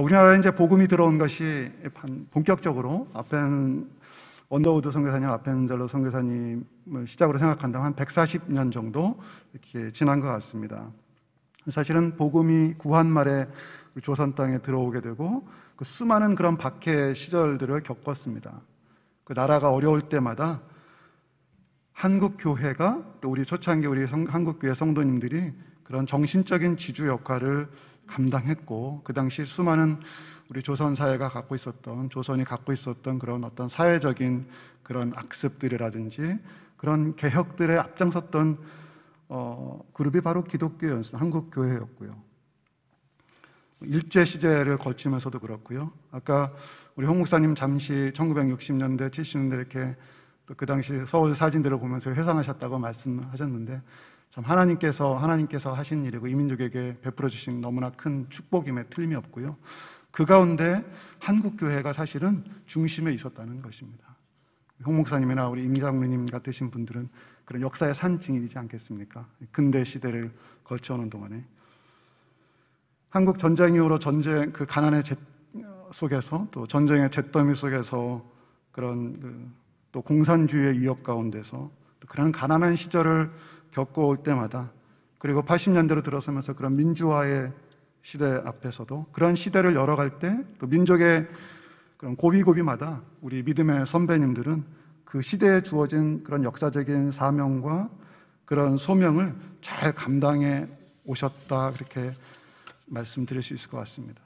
우리나라에 이제 복음이 들어온 것이 본격적으로 원더우드 선교사님, 아펜젤러 선교사님을 시작으로 생각한다면 한 140년 정도 이렇게 지난 것 같습니다. 사실은 복음이 구한 말에 조선 땅에 들어오게 되고 그 수많은 그런 박해 시절들을 겪었습니다. 그 나라가 어려울 때마다 한국 교회가 또 우리 초창기 우리 한국 교회 성도님들이 그런 정신적인 지주 역할을 감당했고, 그 당시 수많은 우리 조선 사회가 조선이 갖고 있었던 그런 어떤 사회적인 그런 악습들이라든지 그런 개혁들에 앞장섰던 그룹이 바로 기독교였습니다. 한국 교회였고요. 일제 시대를 거치면서도 그렇고요. 아까 우리 홍 목사님 잠시 1960년대, 70년대 이렇게 또 그 당시 서울 사진들을 보면서 회상하셨다고 말씀하셨는데, 참 하나님께서 하신 일이고 이민족에게 베풀어 주신 너무나 큰 축복임에 틀림이 없고요. 그 가운데 한국 교회가 사실은 중심에 있었다는 것입니다. 홍 목사님이나 우리 임장로님 같으신 분들은 그런 역사의 산증인이지 않겠습니까? 근대 시대를 거쳐오는 동안에 한국 전쟁 이후로 그 가난의 속에서, 또 전쟁의 잿더미 속에서 그런 또 공산주의의 위협 가운데서 또 그런 가난한 시절을 겪어올 때마다, 그리고 80년대로 들어서면서 그런 민주화의 시대 앞에서도 그런 시대를 열어갈 때 또 민족의 그런 고비고비마다 우리 믿음의 선배님들은 그 시대에 주어진 그런 역사적인 사명과 그런 소명을 잘 감당해 오셨다, 그렇게 말씀드릴 수 있을 것 같습니다.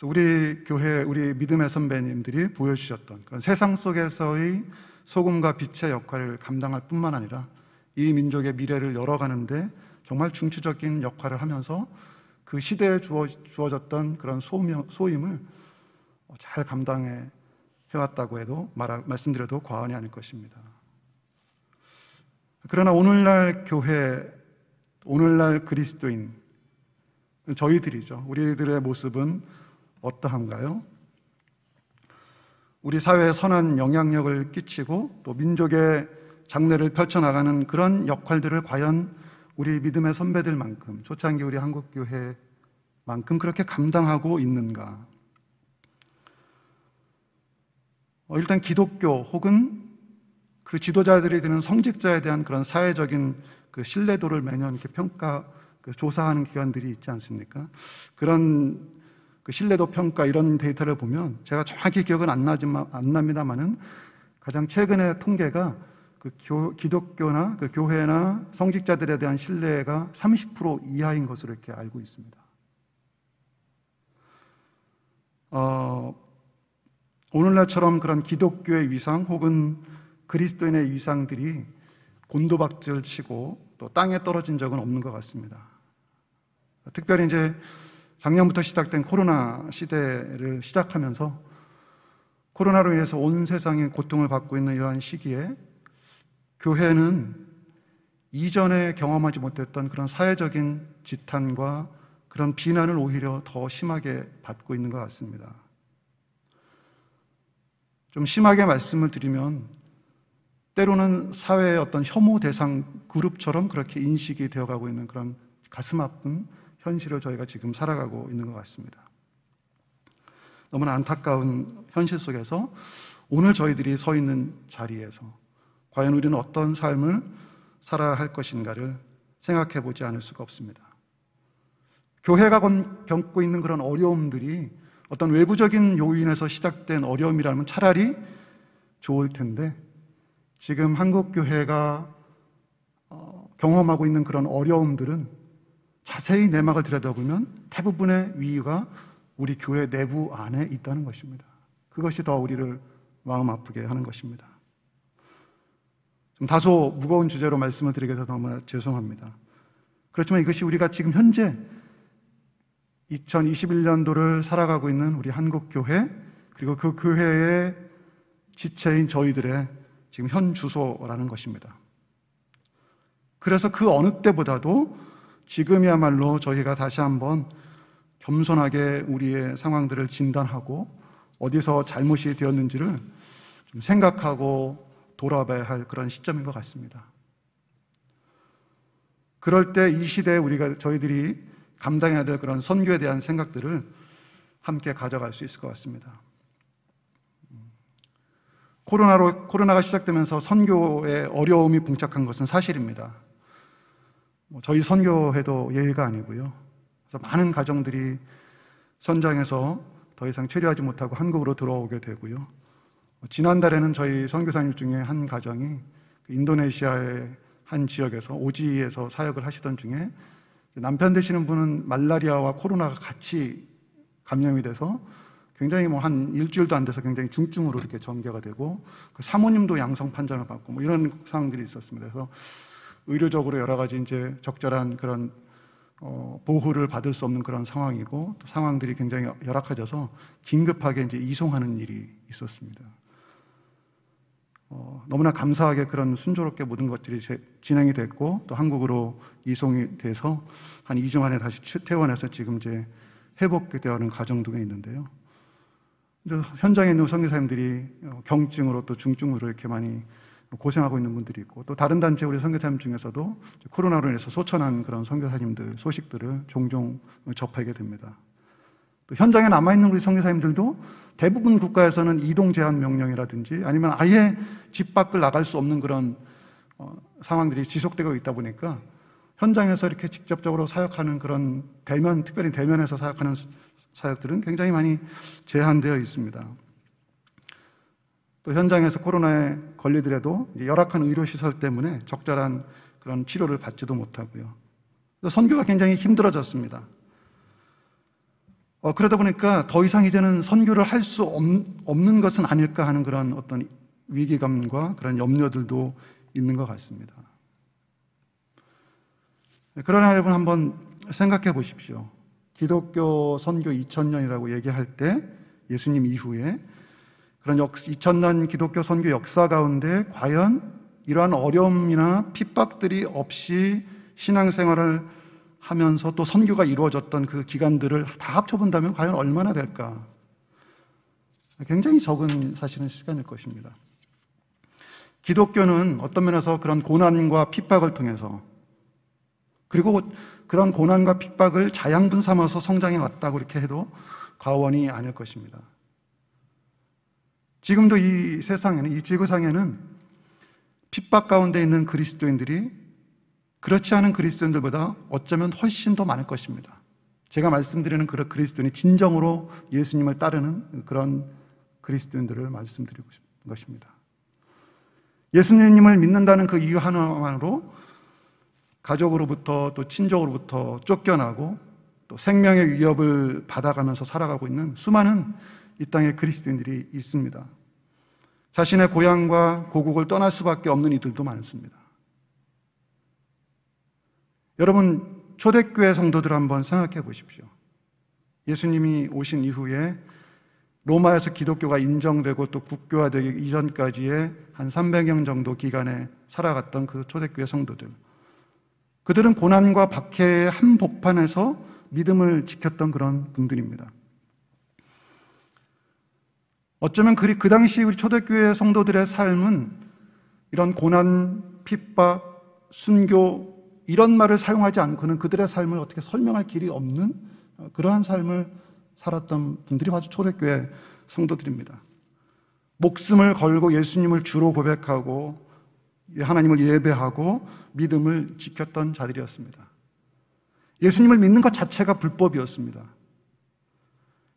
우리 교회, 우리 믿음의 선배님들이 보여주셨던 그런 세상 속에서의 소금과 빛의 역할을 감당할 뿐만 아니라 이 민족의 미래를 열어가는데 정말 중추적인 역할을 하면서 그 시대에 주어졌던 그런 소임을 잘 감당해 해왔다고 해도 말씀드려도 과언이 아닐 것입니다. 그러나 오늘날 교회, 오늘날 그리스도인, 저희들이죠. 우리들의 모습은 어떠한가요? 우리 사회에 선한 영향력을 끼치고 또 민족의 장래를 펼쳐나가는 그런 역할들을 과연 우리 믿음의 선배들만큼, 초창기 우리 한국교회만큼 그렇게 감당하고 있는가? 일단 기독교 혹은 그 지도자들이 되는 성직자에 대한 그런 사회적인 그 신뢰도를 매년 이렇게 조사하는 기관들이 있지 않습니까? 그런 그 신뢰도 평가 이런 데이터를 보면, 제가 정확히 기억은 안 납니다만은 가장 최근의 통계가 그 기독교나 그 교회나 성직자들에 대한 신뢰가 30% 이하인 것으로 이렇게 알고 있습니다. 오늘날처럼 그런 기독교의 위상 혹은 그리스도인의 위상들이 곤두박질 치고 또 땅에 떨어진 적은 없는 것 같습니다. 특별히 이제 작년부터 시작된 코로나 시대를 시작하면서 코로나로 인해서 온 세상이 고통을 받고 있는 이러한 시기에 교회는 이전에 경험하지 못했던 그런 사회적인 지탄과 그런 비난을 오히려 더 심하게 받고 있는 것 같습니다. 좀 심하게 말씀을 드리면 때로는 사회의 어떤 혐오 대상 그룹처럼 그렇게 인식이 되어가고 있는 그런 가슴 아픈 현실을 저희가 지금 살아가고 있는 것 같습니다. 너무나 안타까운 현실 속에서 오늘 저희들이 서 있는 자리에서 과연 우리는 어떤 삶을 살아야 할 것인가를 생각해 보지 않을 수가 없습니다. 교회가 겪고 있는 그런 어려움들이 어떤 외부적인 요인에서 시작된 어려움이라면 차라리 좋을 텐데, 지금 한국 교회가 경험하고 있는 그런 어려움들은 자세히 내막을 들여다보면 대부분의 위기가 우리 교회 내부 안에 있다는 것입니다. 그것이 더 우리를 마음 아프게 하는 것입니다. 좀 다소 무거운 주제로 말씀을 드리게 돼서 너무 죄송합니다. 그렇지만 이것이 우리가 지금 현재 2021년도를 살아가고 있는 우리 한국교회, 그리고 그 교회의 지체인 저희들의 지금 현 주소라는 것입니다. 그래서 그 어느 때보다도 지금이야말로 저희가 다시 한번 겸손하게 우리의 상황들을 진단하고 어디서 잘못이 되었는지를 좀 생각하고 돌아봐야 할 그런 시점인 것 같습니다. 그럴 때 이 시대에 저희들이 감당해야 될 그런 선교에 대한 생각들을 함께 가져갈 수 있을 것 같습니다. 코로나가 시작되면서 선교에 어려움이 봉착한 것은 사실입니다. 저희 선교회도 예외가 아니고요. 그래서 많은 가정들이 선장에서 더 이상 체류하지 못하고 한국으로 들어오게 되고요. 지난달에는 저희 선교사님 중에 한 가정이 인도네시아의 한 지역에서 오지에서 사역을 하시던 중에 남편 되시는 분은 말라리아와 코로나가 같이 감염이 돼서 굉장히 한 일주일도 안 돼서 굉장히 중증으로 이렇게 전개가 되고 그 사모님도 양성 판정을 받고 이런 상황들이 있었습니다. 그래서 의료적으로 여러 가지 이제 적절한 그런 보호를 받을 수 없는 그런 상황이고 또 상황들이 굉장히 열악해져서 긴급하게 이제 이송하는 일이 있었습니다. 너무나 감사하게 그런 순조롭게 모든 것들이 진행이 됐고 또 한국으로 이송이 돼서 한 2주 만에 다시 퇴원해서 지금 이제 회복되어가는 과정 중에 있는데요. 현장에 있는 선교사님들이 경증으로 또 중증으로 이렇게 많이 고생하고 있는 분들이 있고 또 다른 단체 우리 선교사님 중에서도 코로나로 인해서 소천한 그런 선교사님들 소식들을 종종 접하게 됩니다. 또 현장에 남아있는 우리 선교사님들도 대부분 국가에서는 이동 제한 명령이라든지 아니면 아예 집 밖을 나갈 수 없는 그런 상황들이 지속되고 있다 보니까 현장에서 이렇게 직접적으로 사역하는 그런 특별히 대면에서 사역하는 사역들은 굉장히 많이 제한되어 있습니다. 또 현장에서 코로나에 걸리더라도 열악한 의료시설 때문에 적절한 그런 치료를 받지도 못하고요. 선교가 굉장히 힘들어졌습니다. 그러다 보니까 더 이상 이제는 선교를 할 수 없는 것은 아닐까 하는 그런 어떤 위기감과 그런 염려들도 있는 것 같습니다. 그러나 여러분 한번 생각해 보십시오. 기독교 선교 2000년이라고 얘기할 때 예수님 이후에 그런 2000년 기독교 선교 역사 가운데 과연 이러한 어려움이나 핍박들이 없이 신앙생활을 하면서 또 선교가 이루어졌던 그 기간들을 다 합쳐본다면 과연 얼마나 될까? 굉장히 적은 사실은 시간일 것입니다. 기독교는 어떤 면에서 그런 고난과 핍박을 통해서 그리고 그런 고난과 핍박을 자양분 삼아서 성장해 왔다고 이렇게 해도 과언이 아닐 것입니다. 지금도 이 세상에는, 이 지구상에는 핍박 가운데 있는 그리스도인들이 그렇지 않은 그리스도인들보다 어쩌면 훨씬 더 많을 것입니다. 제가 말씀드리는 그런 그리스도인이 진정으로 예수님을 따르는 그런 그리스도인들을 말씀드리고 싶은 것입니다. 예수님을 믿는다는 그 이유 하나만으로 가족으로부터 또 친족으로부터 쫓겨나고 또 생명의 위협을 받아가면서 살아가고 있는 수많은 이 땅의 그리스도인들이 있습니다. 자신의 고향과 고국을 떠날 수밖에 없는 이들도 많습니다. 여러분, 초대교회 성도들 한번 생각해 보십시오. 예수님이 오신 이후에 로마에서 기독교가 인정되고 또 국교화되기 이전까지의 한 300년 정도 기간에 살아갔던 그 초대교회 성도들, 그들은 고난과 박해의 한복판에서 믿음을 지켰던 그런 분들입니다. 어쩌면 그 당시 우리 초대교회 성도들의 삶은 이런 고난, 핍박, 순교 이런 말을 사용하지 않고는 그들의 삶을 어떻게 설명할 길이 없는 그러한 삶을 살았던 분들이 바로 초대교회 성도들입니다. 목숨을 걸고 예수님을 주로 고백하고 하나님을 예배하고 믿음을 지켰던 자들이었습니다. 예수님을 믿는 것 자체가 불법이었습니다.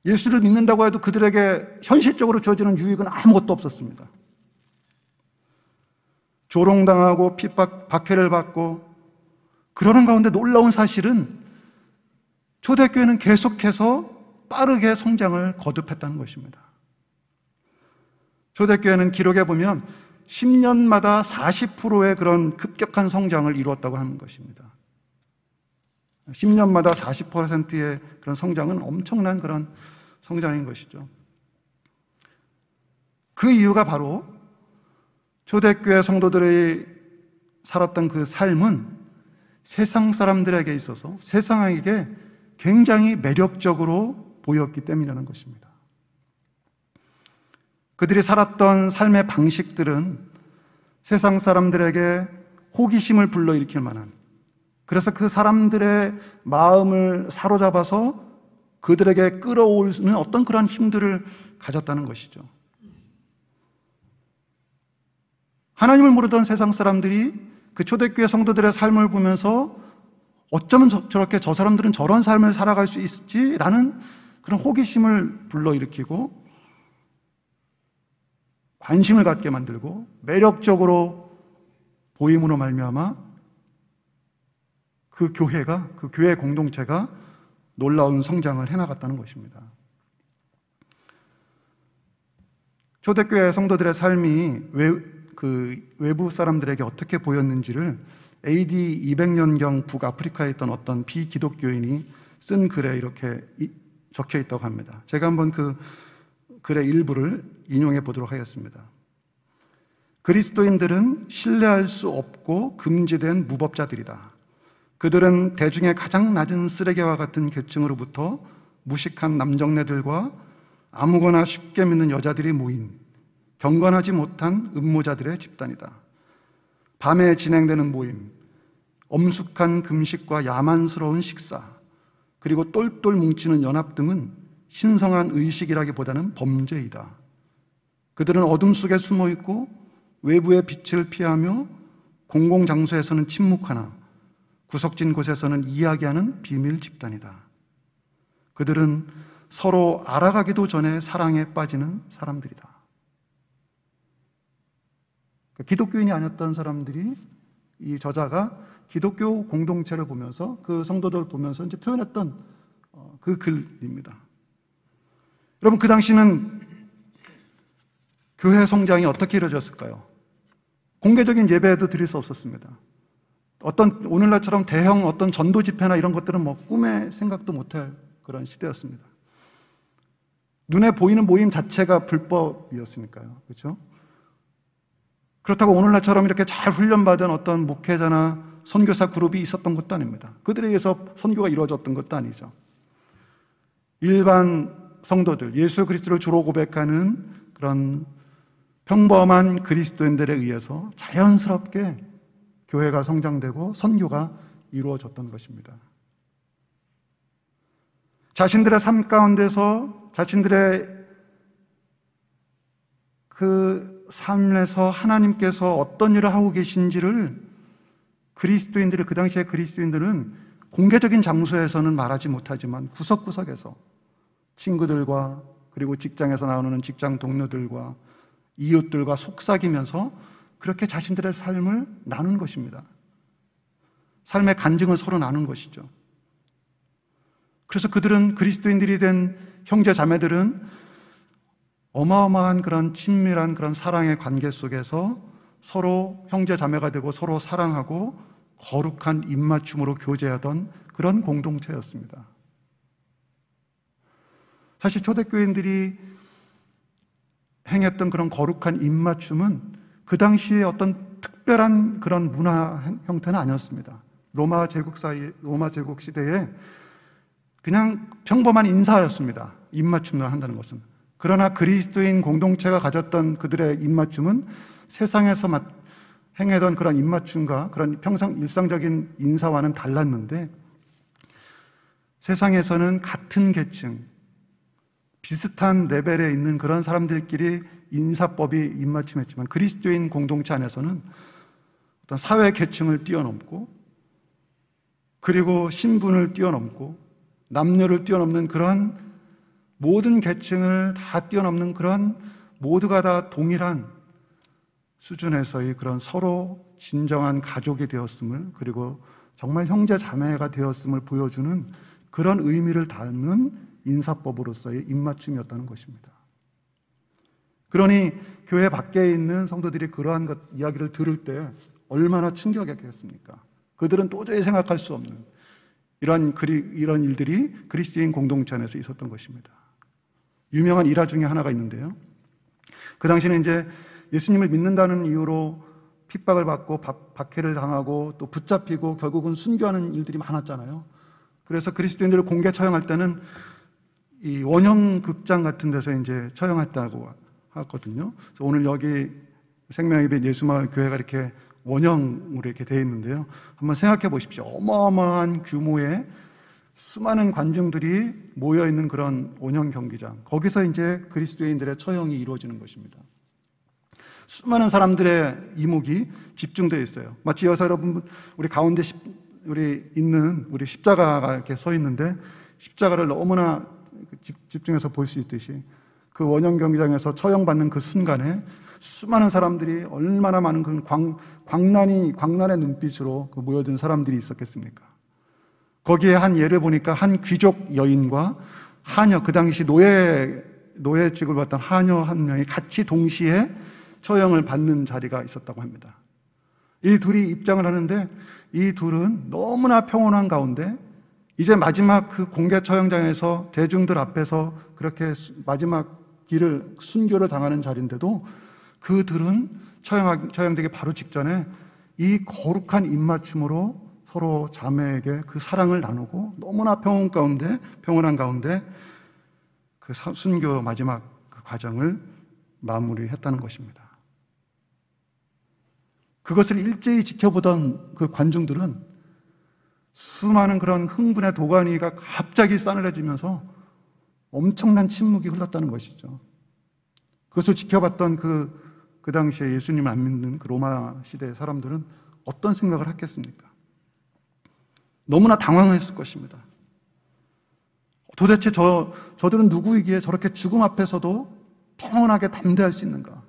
예수를 믿는다고 해도 그들에게 현실적으로 주어지는 유익은 아무것도 없었습니다. 조롱당하고 박해를 받고 그러는 가운데 놀라운 사실은 초대교회는 계속해서 빠르게 성장을 거듭했다는 것입니다. 초대교회는 기록에 보면 10년마다 40%의 그런 급격한 성장을 이루었다고 하는 것입니다. 10년마다 40%의 그런 성장은 엄청난 그런 성장인 것이죠. 그 이유가 바로 초대교회 성도들이 살았던 그 삶은 세상 사람들에게 있어서 세상에게 굉장히 매력적으로 보였기 때문이라는 것입니다. 그들이 살았던 삶의 방식들은 세상 사람들에게 호기심을 불러일으킬 만한 그래서 그 사람들의 마음을 사로잡아서 그들에게 끌어오는 어떤 그런 힘들을 가졌다는 것이죠. 하나님을 모르던 세상 사람들이 그 초대교회 성도들의 삶을 보면서 어쩌면 저렇게 저 사람들은 저런 삶을 살아갈 수 있지라는 그런 호기심을 불러일으키고 관심을 갖게 만들고 매력적으로 보임으로 말미암아 그 교회가, 그 교회 공동체가 놀라운 성장을 해나갔다는 것입니다. 초대교회 성도들의 삶이 외부 사람들에게 어떻게 보였는지를 AD 200년경 북아프리카에 있던 어떤 비기독교인이 쓴 글에 이렇게 적혀 있다고 합니다. 제가 한번 그 글의 일부를 인용해 보도록 하겠습니다. 그리스도인들은 신뢰할 수 없고 금지된 무법자들이다. 그들은 대중의 가장 낮은 쓰레기와 같은 계층으로부터 무식한 남정네들과 아무거나 쉽게 믿는 여자들이 모인 경건하지 못한 음모자들의 집단이다. 밤에 진행되는 모임, 엄숙한 금식과 야만스러운 식사, 그리고 똘똘 뭉치는 연합 등은 신성한 의식이라기보다는 범죄이다. 그들은 어둠 속에 숨어 있고 외부의 빛을 피하며 공공장소에서는 침묵하나 구석진 곳에서는 이야기하는 비밀 집단이다. 그들은 서로 알아가기도 전에 사랑에 빠지는 사람들이다. 기독교인이 아니었던 사람들이, 이 저자가 기독교 공동체를 보면서 그 성도들을 보면서 이제 표현했던 그 글입니다. 여러분, 그 당시는 교회 성장이 어떻게 이루어졌을까요? 공개적인 예배도 드릴 수 없었습니다. 어떤 오늘날처럼 대형 어떤 전도 집회나 이런 것들은 뭐 꿈에 생각도 못할 그런 시대였습니다. 눈에 보이는 모임 자체가 불법이었으니까요. 그렇죠? 그렇다고 오늘날처럼 이렇게 잘 훈련받은 어떤 목회자나 선교사 그룹이 있었던 것도 아닙니다. 그들에 의해서 선교가 이루어졌던 것도 아니죠. 일반 성도들, 예수 그리스도를 주로 고백하는 그런 평범한 그리스도인들에 의해서 자연스럽게 교회가 성장되고 선교가 이루어졌던 것입니다. 자신들의 삶 가운데서 자신들의 그 삶에서 하나님께서 어떤 일을 하고 계신지를 그리스도인들이, 그 당시에 그리스도인들은 공개적인 장소에서는 말하지 못하지만 구석구석에서 친구들과 그리고 직장에서 나오는 직장 동료들과 이웃들과 속삭이면서 그렇게 자신들의 삶을 나눈 것입니다. 삶의 간증을 서로 나눈 것이죠. 그래서 그들은, 그리스도인들이 된 형제 자매들은 어마어마한 그런 친밀한 그런 사랑의 관계 속에서 서로 형제 자매가 되고 서로 사랑하고 거룩한 입맞춤으로 교제하던 그런 공동체였습니다. 사실 초대교인들이 행했던 그런 거룩한 입맞춤은 그 당시에 어떤 특별한 그런 문화 형태는 아니었습니다. 로마 제국 시대에 그냥 평범한 인사였습니다. 입맞춤을 한다는 것은. 그러나 그리스도인 공동체가 가졌던 그들의 입맞춤은 세상에서 행하던 그런 입맞춤과 그런 평상 일상적인 인사와는 달랐는데, 세상에서는 같은 계층, 비슷한 레벨에 있는 그런 사람들끼리 인사법이 입맞춤했지만 그리스도인 공동체 안에서는 어떤 사회 계층을 뛰어넘고 그리고 신분을 뛰어넘고 남녀를 뛰어넘는 그런 모든 계층을 다 뛰어넘는 그런 모두가 다 동일한 수준에서의 그런 서로 진정한 가족이 되었음을, 그리고 정말 형제 자매가 되었음을 보여주는 그런 의미를 담는 인사법으로서의 입맞춤이었다는 것입니다. 그러니 교회 밖에 있는 성도들이 그러한 이야기를 들을 때 얼마나 충격이었겠습니까? 그들은 도저히 생각할 수 없는 이런 일들이 그리스도인 공동체 안에서 있었던 것입니다. 유명한 일화 중에 하나가 있는데요. 그 당시에는 이제 예수님을 믿는다는 이유로 핍박을 받고 박해를 당하고 또 붙잡히고 결국은 순교하는 일들이 많았잖아요. 그래서 그리스도인들을 공개 처형할 때는 이 원형 극장 같은 데서 이제 처형했다고 하거든요. 그래서 오늘 여기 생명의 빛 예수마을 교회가 이렇게 원형으로 이렇게 되어 있는데요. 한번 생각해 보십시오. 어마어마한 규모의 수많은 관중들이 모여 있는 그런 원형 경기장. 거기서 이제 그리스도인들의 처형이 이루어지는 것입니다. 수많은 사람들의 이목이 집중되어 있어요. 마치 여사 여러분, 우리 가운데 우리 십자가가 이렇게 서 있는데 십자가를 너무나 집중해서 볼 수 있듯이 그 원형 경기장에서 처형받는 그 순간에 수많은 사람들이 얼마나 많은 그 광란의 눈빛으로 그 모여든 사람들이 있었겠습니까? 거기에 한 예를 보니까 한 귀족 여인과 하녀, 그 당시 노예 취급을 받던 하녀 한 명이 같이 동시에 처형을 받는 자리가 있었다고 합니다. 이 둘이 입장을 하는데 이 둘은 너무나 평온한 가운데 이제 마지막 그 공개 처형장에서 대중들 앞에서 그렇게 마지막 순교를 당하는 자리인데도 그들은 처형되기 바로 직전에 이 거룩한 입맞춤으로 서로 자매에게 그 사랑을 나누고 너무나 평온한 가운데 그 순교 마지막 그 과정을 마무리했다는 것입니다. 그것을 일제히 지켜보던 그 관중들은 수많은 그런 흥분의 도가니가 갑자기 싸늘해지면서 엄청난 침묵이 흘렀다는 것이죠. 그것을 지켜봤던 그 당시에 예수님을 안 믿는 그 로마 시대의 사람들은 어떤 생각을 했겠습니까? 너무나 당황했을 것입니다. 도대체 저들은 누구이기에 저렇게 죽음 앞에서도 평온하게 담대할 수 있는가?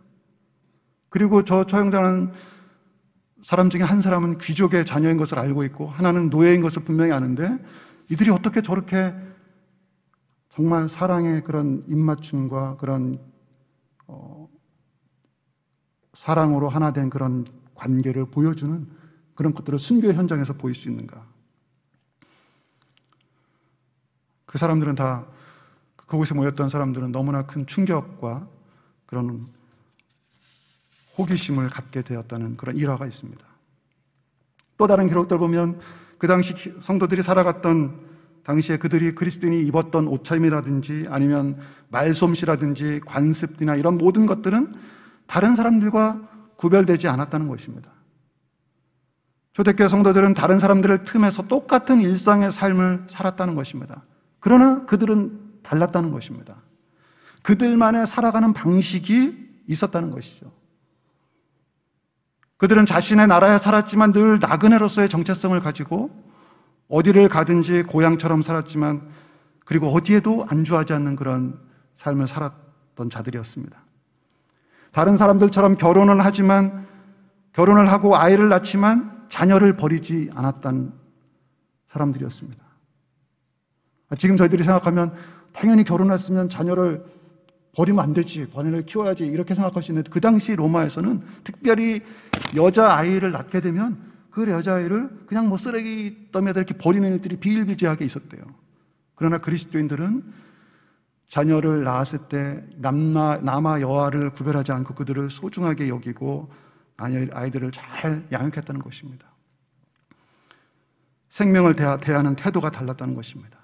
그리고 저 처형당한 사람 중에 한 사람은 귀족의 자녀인 것을 알고 있고 하나는 노예인 것을 분명히 아는데 이들이 어떻게 저렇게 정말 사랑의 그런 입맞춤과 그런 사랑으로 하나 된 그런 관계를 보여주는 그런 것들을 순교의 현장에서 보일 수 있는가? 그 사람들은 다 그곳에 모였던 사람들은 너무나 큰 충격과 그런 호기심을 갖게 되었다는 그런 일화가 있습니다. 또 다른 기록들 보면 그 당시 성도들이 살아갔던 당시에 그들이 그리스도인이 입었던 옷차림이라든지 아니면 말솜씨라든지 관습이나 이런 모든 것들은 다른 사람들과 구별되지 않았다는 것입니다. 초대교회 성도들은 다른 사람들을 틈에서 똑같은 일상의 삶을 살았다는 것입니다. 그러나 그들은 달랐다는 것입니다. 그들만의 살아가는 방식이 있었다는 것이죠. 그들은 자신의 나라에 살았지만 늘 나그네로서의 정체성을 가지고 어디를 가든지 고향처럼 살았지만 그리고 어디에도 안주하지 않는 그런 삶을 살았던 자들이었습니다. 다른 사람들처럼 결혼을 하고 아이를 낳지만 자녀를 버리지 않았던 사람들이었습니다. 지금 저희들이 생각하면 당연히 결혼했으면 자녀를 버리면 안 되지, 자녀를 키워야지 이렇게 생각할 수 있는데 그 당시 로마에서는 특별히 여자아이를 낳게 되면 그 여자아이를 그냥 쓰레기 더미에다 이렇게 버리는 일들이 비일비재하게 있었대요. 그러나 그리스도인들은 자녀를 낳았을 때 남아 여아를 구별하지 않고 그들을 소중하게 여기고 아이들을 잘 양육했다는 것입니다. 생명을 대하는 태도가 달랐다는 것입니다.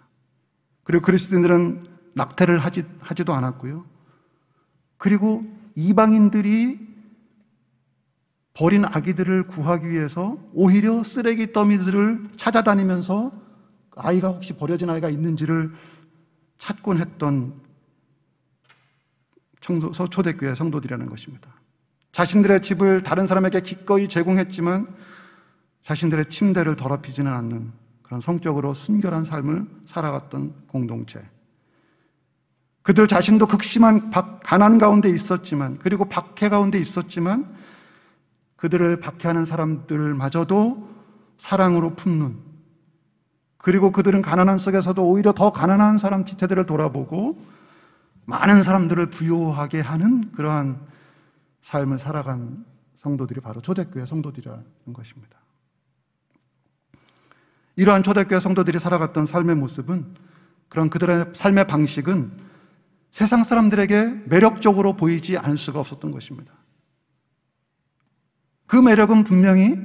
그리고 그리스도인들은 낙태를 하지도 않았고요. 그리고 이방인들이 버린 아기들을 구하기 위해서 오히려 쓰레기 더미들을 찾아다니면서 아이가 혹시 버려진 아이가 있는지를 찾곤 했던 초대교회 성도들이라는 것입니다. 자신들의 집을 다른 사람에게 기꺼이 제공했지만 자신들의 침대를 더럽히지는 않는 그런 성적으로 순결한 삶을 살아갔던 공동체. 그들 자신도 극심한 가난 가운데 있었지만 그리고 박해 가운데 있었지만 그들을 박해하는 사람들마저도 사랑으로 품는, 그리고 그들은 가난한 속에서도 오히려 더 가난한 사람 지체들을 돌아보고 많은 사람들을 부요하게 하는 그러한 삶을 살아간 성도들이 바로 초대교회 성도들이라는 것입니다. 이러한 초대교회 성도들이 살아갔던 삶의 모습은, 그런 그들의 삶의 방식은 세상 사람들에게 매력적으로 보이지 않을 수가 없었던 것입니다. 그 매력은 분명히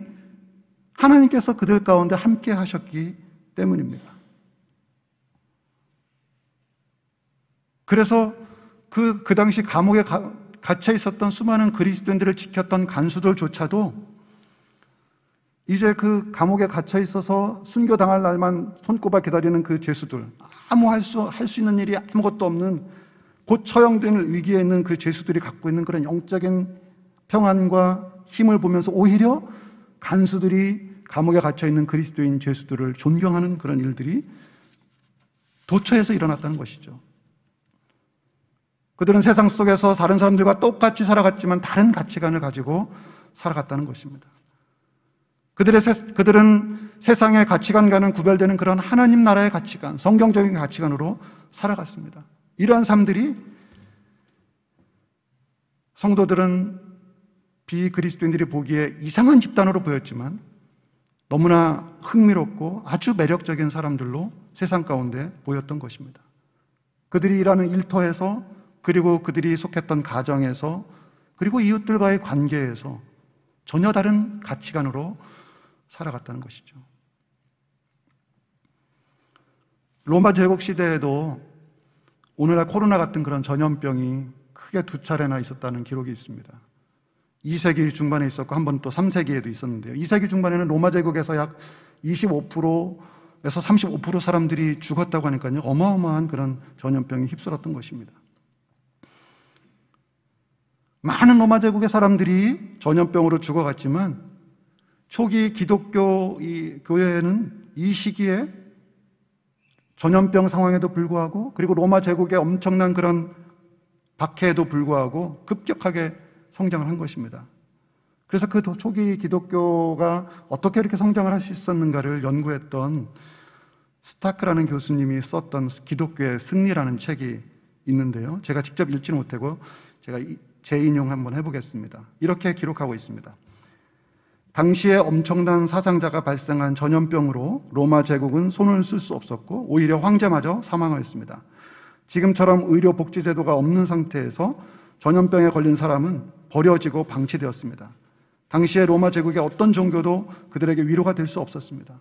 하나님께서 그들 가운데 함께 하셨기 때문입니다. 그래서 그 당시 감옥에 갇혀 있었던 수많은 그리스도인들을 지켰던 간수들조차도 이제 그 감옥에 갇혀 있어서 순교당할 날만 손꼽아 기다리는 그 죄수들, 할 수 있는 일이 아무것도 없는 곧 처형될 위기에 있는 그 죄수들이 갖고 있는 그런 영적인 평안과 힘을 보면서 오히려 간수들이 감옥에 갇혀 있는 그리스도인 죄수들을 존경하는 그런 일들이 도처에서 일어났다는 것이죠. 그들은 세상 속에서 다른 사람들과 똑같이 살아갔지만 다른 가치관을 가지고 살아갔다는 것입니다. 그들은 세상의 가치관과는 구별되는 그런 하나님 나라의 가치관, 성경적인 가치관으로 살아갔습니다. 이러한 삶들이 성도들은 비그리스도인들이 보기에 이상한 집단으로 보였지만 너무나 흥미롭고 아주 매력적인 사람들로 세상 가운데 보였던 것입니다. 그들이 일하는 일터에서, 그리고 그들이 속했던 가정에서, 그리고 이웃들과의 관계에서 전혀 다른 가치관으로 살아갔다는 것이죠. 로마 제국 시대에도 오늘날 코로나 같은 그런 전염병이 크게 2차례나 있었다는 기록이 있습니다. 2세기 중반에 있었고 한 번 또 3세기에도 있었는데요. 2세기 중반에는 로마 제국에서 약 25%에서 35% 사람들이 죽었다고 하니까요. 어마어마한 그런 전염병이 휩쓸었던 것입니다. 많은 로마 제국의 사람들이 전염병으로 죽어갔지만 초기 기독교 교회는 이 시기에 전염병 상황에도 불구하고, 그리고 로마 제국의 엄청난 그런 박해에도 불구하고 급격하게 성장을 한 것입니다. 그래서 그 초기 기독교가 어떻게 이렇게 성장을 할 수 있었는가를 연구했던 스타크라는 교수님이 썼던 기독교의 승리라는 책이 있는데요. 제가 직접 읽지는 못하고 제가 재인용 한번 해보겠습니다. 이렇게 기록하고 있습니다. 당시에 엄청난 사상자가 발생한 전염병으로 로마 제국은 손을 쓸 수 없었고 오히려 황제마저 사망하였습니다. 지금처럼 의료복지제도가 없는 상태에서 전염병에 걸린 사람은 버려지고 방치되었습니다. 당시에 로마 제국의 어떤 종교도 그들에게 위로가 될 수 없었습니다.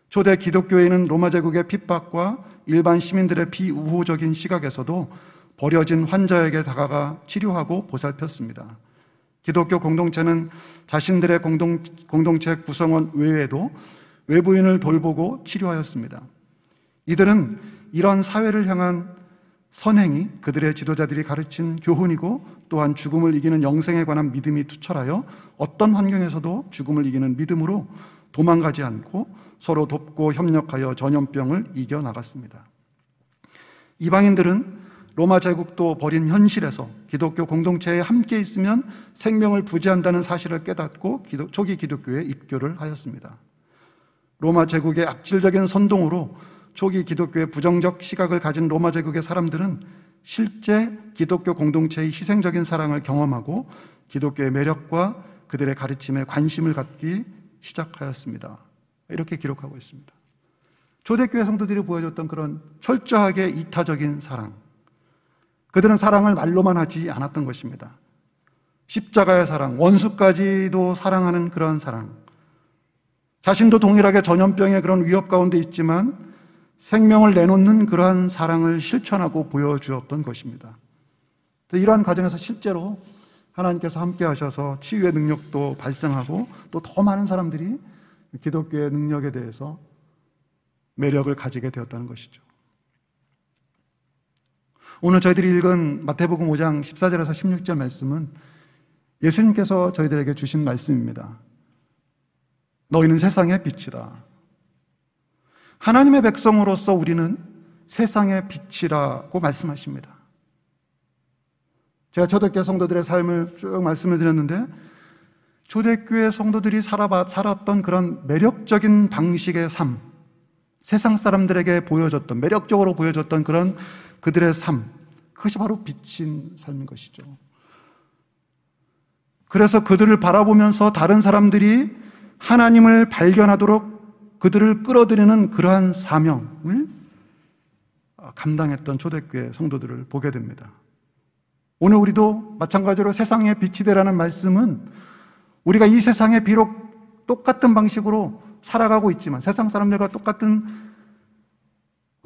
초대 기독교회는 로마 제국의 핍박과 일반 시민들의 비우호적인 시각에서도 버려진 환자에게 다가가 치료하고 보살폈습니다. 기독교 공동체는 자신들의 공동체 구성원 외에도 외부인을 돌보고 치료하였습니다. 이들은 이런 사회를 향한 선행이 그들의 지도자들이 가르친 교훈이고, 또한 죽음을 이기는 영생에 관한 믿음이 투철하여 어떤 환경에서도 죽음을 이기는 믿음으로 도망가지 않고 서로 돕고 협력하여 전염병을 이겨나갔습니다. 이방인들은 로마 제국도 버린 현실에서 기독교 공동체에 함께 있으면 생명을 부지한다는 사실을 깨닫고 초기 기독교에 입교를 하였습니다. 로마 제국의 악질적인 선동으로 초기 기독교의 부정적 시각을 가진 로마 제국의 사람들은 실제 기독교 공동체의 희생적인 사랑을 경험하고 기독교의 매력과 그들의 가르침에 관심을 갖기 시작하였습니다. 이렇게 기록하고 있습니다. 초대교회 성도들이 보여줬던 그런 철저하게 이타적인 사랑, 그들은 사랑을 말로만 하지 않았던 것입니다. 십자가의 사랑, 원수까지도 사랑하는 그런 사랑, 자신도 동일하게 전염병의 그런 위협 가운데 있지만 생명을 내놓는 그러한 사랑을 실천하고 보여주었던 것입니다. 이러한 과정에서 실제로 하나님께서 함께 하셔서 치유의 능력도 발생하고 또 더 많은 사람들이 기독교의 능력에 대해서 매력을 가지게 되었다는 것이죠. 오늘 저희들이 읽은 마태복음 5장 14절에서 16절 말씀은 예수님께서 저희들에게 주신 말씀입니다. 너희는 세상의 빛이다. 하나님의 백성으로서 우리는 세상의 빛이라고 말씀하십니다. 제가 초대교회 성도들의 삶을 쭉 말씀을 드렸는데, 초대교회 성도들이 살았던 그런 매력적인 방식의 삶, 세상 사람들에게 보여줬던, 매력적으로 보여줬던 그런 그들의 삶, 그것이 바로 빛인 삶인 것이죠. 그래서 그들을 바라보면서 다른 사람들이 하나님을 발견하도록 그들을 끌어들이는 그러한 사명을 감당했던 초대교회 성도들을 보게 됩니다. 오늘 우리도 마찬가지로 세상의 빛이 되라는 말씀은 우리가 이 세상에 비록 똑같은 방식으로 살아가고 있지만, 세상 사람들과 똑같은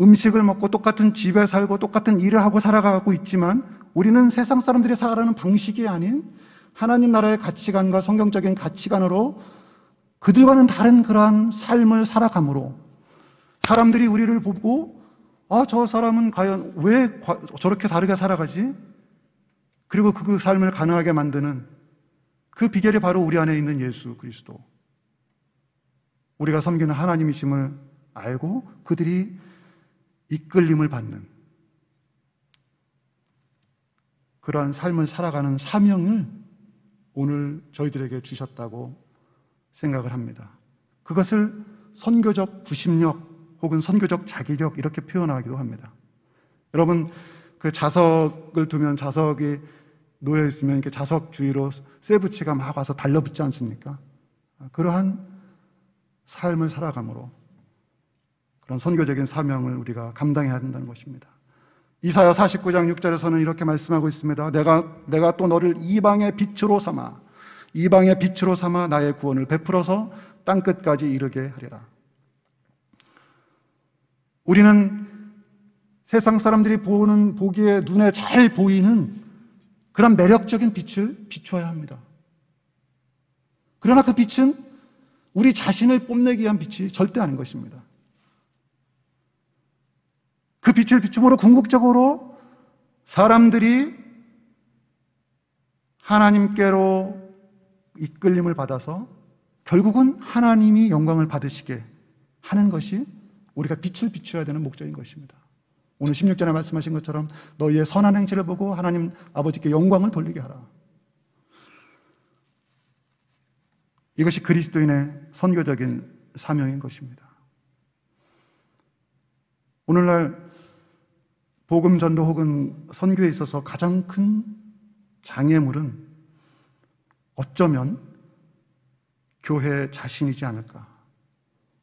음식을 먹고 똑같은 집에 살고 똑같은 일을 하고 살아가고 있지만, 우리는 세상 사람들이 살아가는 방식이 아닌 하나님 나라의 가치관과 성경적인 가치관으로 그들과는 다른 그러한 삶을 살아감으로 사람들이 우리를 보고 저 사람은 과연 왜 저렇게 다르게 살아가지? 그리고 그 삶을 가능하게 만드는 그 비결이 바로 우리 안에 있는 예수 그리스도, 우리가 섬기는 하나님이심을 알고 그들이 이끌림을 받는 그러한 삶을 살아가는 사명을 오늘 저희들에게 주셨다고 생각을 합니다. 그것을 선교적 구심력 혹은 선교적 자기력 이렇게 표현하기도 합니다. 여러분, 그 자석을 두면 자석이 놓여 있으면 이렇게 자석 주위로 쇠붙이가 막 와서 달라붙지 않습니까? 그러한 삶을 살아감으로 그런 선교적인 사명을 우리가 감당해야 된다는 것입니다. 이사야 49장 6절에서는 이렇게 말씀하고 있습니다. 내가 또 너를 이방의 빛으로 삼아 나의 구원을 베풀어서 땅끝까지 이르게 하리라. 우리는 세상 사람들이 보기에 눈에 잘 보이는 그런 매력적인 빛을 비추어야 합니다. 그러나 그 빛은 우리 자신을 뽐내기 위한 빛이 절대 아닌 것입니다. 그 빛을 비춤으로 궁극적으로 사람들이 하나님께로 이끌림을 받아서 결국은 하나님이 영광을 받으시게 하는 것이 우리가 빛을 비춰야 되는 목적인 것입니다. 오늘 16절에 말씀하신 것처럼 너희의 선한 행실을 보고 하나님 아버지께 영광을 돌리게 하라. 이것이 그리스도인의 선교적인 사명인 것입니다. 오늘날 복음 전도 혹은 선교에 있어서 가장 큰 장애물은 어쩌면 교회 자신이지 않을까,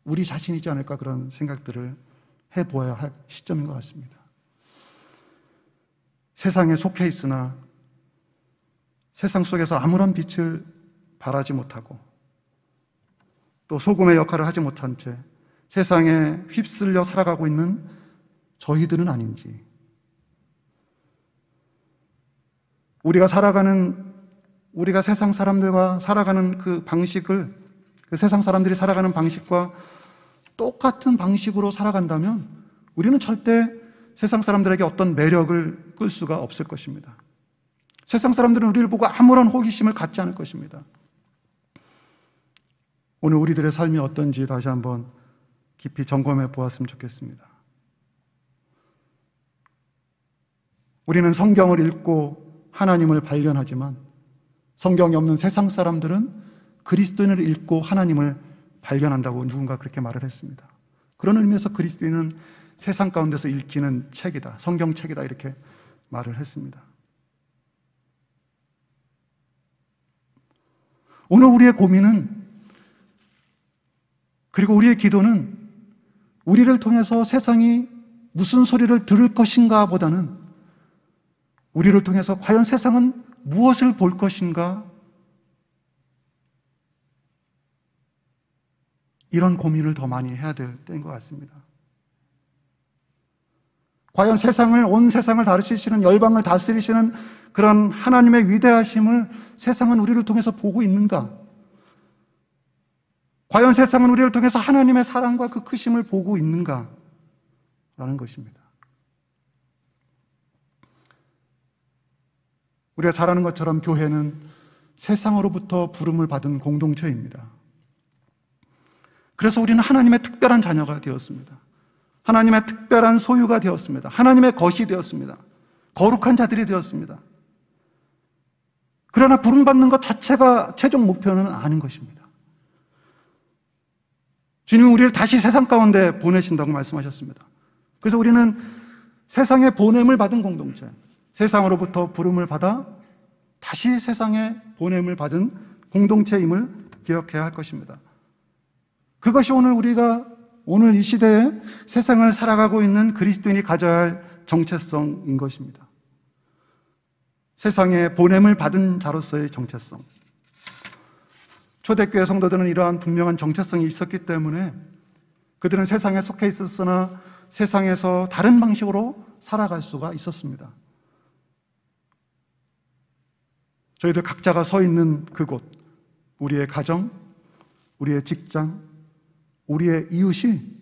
우리 자신이지 않을까, 그런 생각들을 해보아야 할 시점인 것 같습니다. 세상에 속해 있으나 세상 속에서 아무런 빛을 발하지 못하고 또 소금의 역할을 하지 못한 채 세상에 휩쓸려 살아가고 있는 저희들은 아닌지, 우리가 세상 사람들과 살아가는 그 방식을, 그 세상 사람들이 살아가는 방식과 똑같은 방식으로 살아간다면 우리는 절대 세상 사람들에게 어떤 매력을 끌 수가 없을 것입니다. 세상 사람들은 우리를 보고 아무런 호기심을 갖지 않을 것입니다. 오늘 우리들의 삶이 어떤지 다시 한번 깊이 점검해 보았으면 좋겠습니다. 우리는 성경을 읽고 하나님을 발견하지만 성경이 없는 세상 사람들은 그리스도인을 읽고 하나님을 발견한다고 누군가 그렇게 말을 했습니다. 그런 의미에서 그리스도인은 세상 가운데서 읽히는 책이다, 성경책이다, 이렇게 말을 했습니다. 오늘 우리의 고민은, 그리고 우리의 기도는 우리를 통해서 세상이 무슨 소리를 들을 것인가 보다는 우리를 통해서 과연 세상은 무엇을 볼 것인가, 이런 고민을 더 많이 해야 될 때인 것 같습니다. 과연 온 세상을 다스리시는, 열방을 다스리시는 그런 하나님의 위대하심을 세상은 우리를 통해서 보고 있는가? 과연 세상은 우리를 통해서 하나님의 사랑과 그 크심을 보고 있는가? 라는 것입니다. 우리가 잘 아는 것처럼 교회는 세상으로부터 부름을 받은 공동체입니다. 그래서 우리는 하나님의 특별한 자녀가 되었습니다. 하나님의 특별한 소유가 되었습니다. 하나님의 것이 되었습니다. 거룩한 자들이 되었습니다. 그러나 부름받는 것 자체가 최종 목표는 아닌 것입니다. 주님은 우리를 다시 세상 가운데 보내신다고 말씀하셨습니다. 그래서 우리는 세상에 보냄을 받은 공동체, 세상으로부터 부름을 받아 다시 세상에 보냄을 받은 공동체임을 기억해야 할 것입니다. 그것이 오늘 이 시대에 세상을 살아가고 있는 그리스도인이 가져야 할 정체성인 것입니다. 세상에 보냄을 받은 자로서의 정체성. 초대교회 성도들은 이러한 분명한 정체성이 있었기 때문에 그들은 세상에 속해 있었으나 세상에서 다른 방식으로 살아갈 수가 있었습니다. 저희들 각자가 서 있는 그곳, 우리의 가정, 우리의 직장, 우리의 이웃이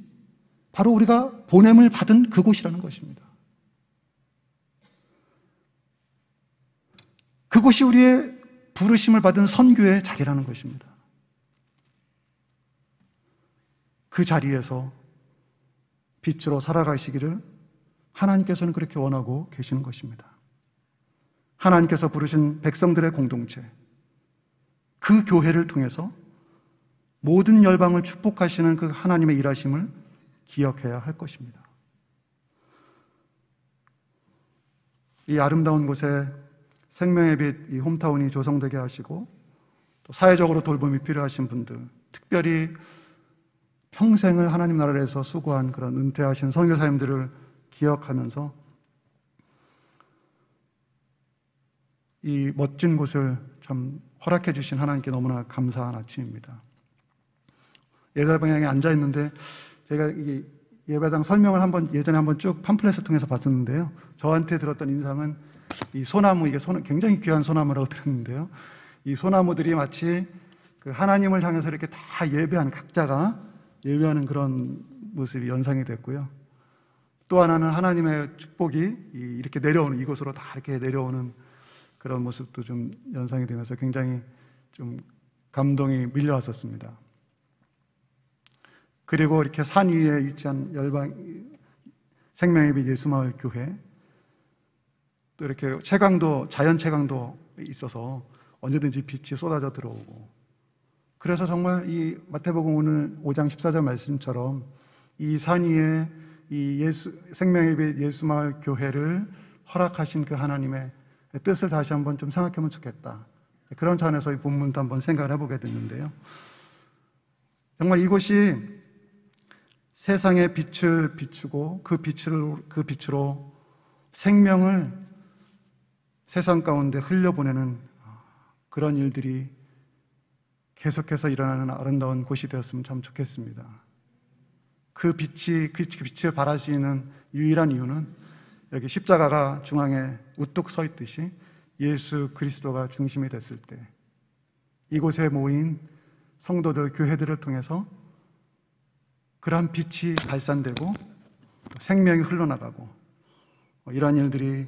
바로 우리가 보냄을 받은 그곳이라는 것입니다. 그곳이 우리의 부르심을 받은 선교의 자리라는 것입니다. 그 자리에서 빛으로 살아가시기를 하나님께서는 그렇게 원하고 계시는 것입니다. 하나님께서 부르신 백성들의 공동체, 그 교회를 통해서 모든 열방을 축복하시는 그 하나님의 일하심을 기억해야 할 것입니다. 이 아름다운 곳에 생명의 빛, 이 홈타운이 조성되게 하시고 또 사회적으로 돌봄이 필요하신 분들, 특별히 평생을 하나님 나라를 위해서 수고한 그런 은퇴하신 선교사님들을 기억하면서 이 멋진 곳을 참 허락해 주신 하나님께 너무나 감사한 아침입니다. 예배당에 앉아 있는데 제가 이 예배당 설명을 예전에 한번 쭉 팜플렛을 통해서 봤었는데요. 저한테 들었던 인상은 이 소나무, 이게 굉장히 귀한 소나무라고 들었는데요. 이 소나무들이 마치 그 하나님을 향해서 이렇게 다 예배하는, 각자가 예배하는 그런 모습이 연상이 됐고요. 또 하나는 하나님의 축복이 이렇게 내려오는, 이곳으로 다 이렇게 내려오는 그런 모습도 좀 연상이 되면서 굉장히 좀 감동이 밀려왔었습니다. 그리고 이렇게 산 위에 위치한 생명의 빛 예수마을 교회, 또 이렇게 채광도, 자연 채광도 있어서 언제든지 빛이 쏟아져 들어오고, 그래서 정말 이 마태복음 오늘 5장 14절 말씀처럼 이 산 위에 이 생명의 빛 예수마을 교회를 허락하신 그 하나님의 뜻을 다시 한번 좀 생각하면 좋겠다. 그런 차원에서 이 본문도 한번 생각을 해보게 됐는데요. 정말 이곳이 세상의 빛을 비추고 그 빛으로 생명을 세상 가운데 흘려보내는 그런 일들이 계속해서 일어나는 아름다운 곳이 되었으면 참 좋겠습니다. 그 빛을 발할 수 있는 유일한 이유는 여기 십자가가 중앙에 우뚝 서 있듯이 예수 그리스도가 중심이 됐을 때 이곳에 모인 성도들, 교회들을 통해서 그러한 빛이 발산되고 생명이 흘러나가고 이러한 일들이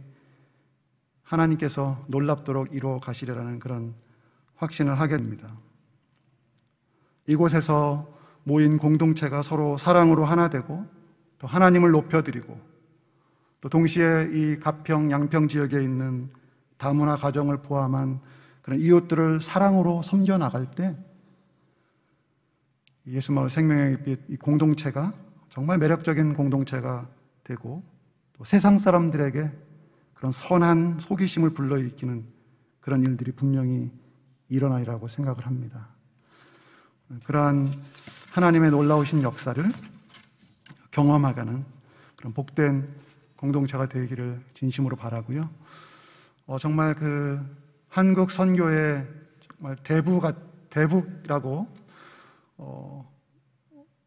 하나님께서 놀랍도록 이루어 가시리라는 그런 확신을 하게 됩니다. 이곳에서 모인 공동체가 서로 사랑으로 하나 되고 또 하나님을 높여드리고 또 동시에 이 가평, 양평 지역에 있는 다문화 가정을 포함한 그런 이웃들을 사랑으로 섬겨나갈 때 예수마을 생명의 빛, 이 공동체가 정말 매력적인 공동체가 되고 또 세상 사람들에게 그런 선한 호기심을 불러일으키는 그런 일들이 분명히 일어나리라고 생각을 합니다. 그러한 하나님의 놀라우신 역사를 경험하가는 그런 복된 공동체가 되기를 진심으로 바라고요. 정말 그 한국 선교의 정말 대북이라고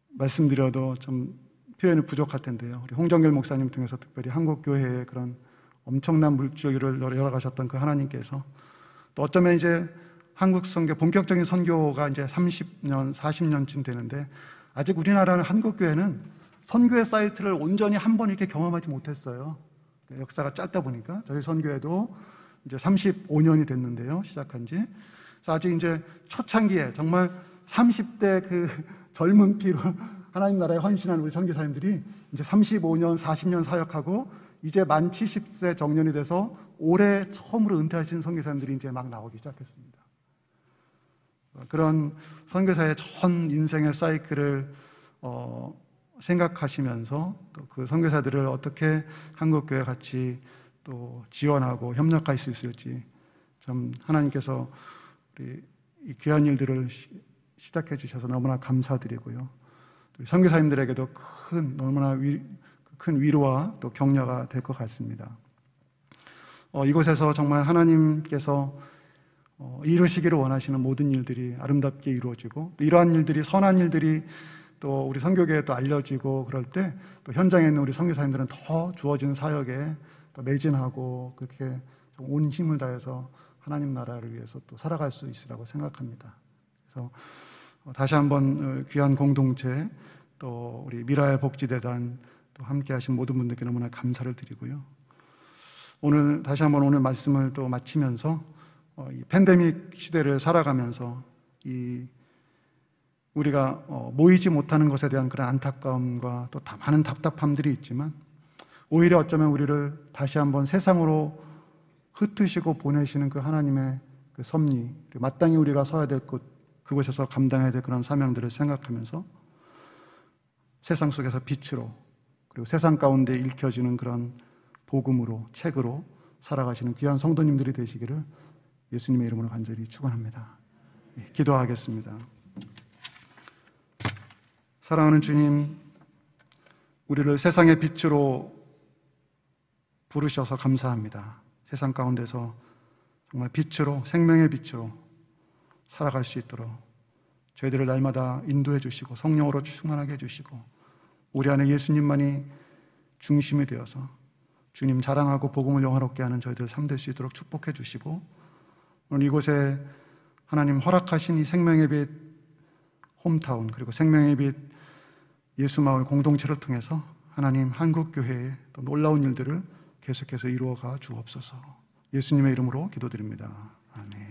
말씀드려도 좀 표현이 부족할 텐데요. 우리 홍정길 목사님 통해서 특별히 한국 교회의 그런 엄청난 물줄기를 열어가셨던 그 하나님께서 또 어쩌면 이제 한국 선교, 본격적인 선교가 이제 30년, 40년쯤 되는데 아직 우리나라는 한국 교회는 선교의 사이트를 온전히 한 번 이렇게 경험하지 못했어요. 역사가 짧다 보니까 저희 선교회도 이제 35년이 됐는데요, 시작한 지. 아직 이제 초창기에 정말 30대 그 젊은 피로 하나님 나라에 헌신한 우리 선교사님들이 이제 35년, 40년 사역하고 이제 만 70세 정년이 돼서 올해 처음으로 은퇴하신 선교사님들이 이제 막 나오기 시작했습니다. 그런 선교사의 전 인생의 사이클을 생각하시면서 또 그 선교사들을 어떻게 한국교회 같이 또 지원하고 협력할 수 있을지 참 하나님께서 우리 이 귀한 일들을 시작해 주셔서 너무나 감사드리고요. 선교사님들에게도 너무나 큰 위로와 또 격려가 될 것 같습니다. 이곳에서 정말 하나님께서 이루시기를 원하시는 모든 일들이 아름답게 이루어지고 이러한 일들이, 선한 일들이 또 우리 선교계에 또 알려지고 그럴 때 또 현장에 있는 우리 선교사님들은 더 주어진 사역에 또 매진하고 그렇게 온 힘을 다해서 하나님 나라를 위해서 또 살아갈 수 있으라고 생각합니다. 그래서 다시 한번 귀한 공동체, 또 우리 미라엘 복지대단 또 함께 하신 모든 분들께 너무나 감사를 드리고요. 오늘 다시 한번 오늘 말씀을 또 마치면서 이 팬데믹 시대를 살아가면서 우리가 모이지 못하는 것에 대한 그런 안타까움과 또 많은 답답함들이 있지만, 오히려 어쩌면 우리를 다시 한번 세상으로 흩으시고 보내시는 그 하나님의 그 섭리, 마땅히 우리가 서야 될 곳, 그곳에서 감당해야 될 그런 사명들을 생각하면서 세상 속에서 빛으로, 그리고 세상 가운데 읽혀지는 그런 복음으로, 책으로 살아가시는 귀한 성도님들이 되시기를 예수님의 이름으로 간절히 축원합니다. 기도하겠습니다. 사랑하는 주님, 우리를 세상의 빛으로 부르셔서 감사합니다. 세상 가운데서 정말 빛으로, 생명의 빛으로 살아갈 수 있도록 저희들을 날마다 인도해 주시고 성령으로 충만하게 해주시고, 우리 안에 예수님만이 중심이 되어서 주님 자랑하고 복음을 영화롭게 하는 저희들 삶 될 수 있도록 축복해 주시고, 오늘 이곳에 하나님 허락하신 이 생명의 빛 홈타운, 그리고 생명의 빛 예수마을 공동체를 통해서 하나님 한국교회의 또 놀라운 일들을 계속해서 이루어가 주옵소서. 예수님의 이름으로 기도드립니다. 아멘.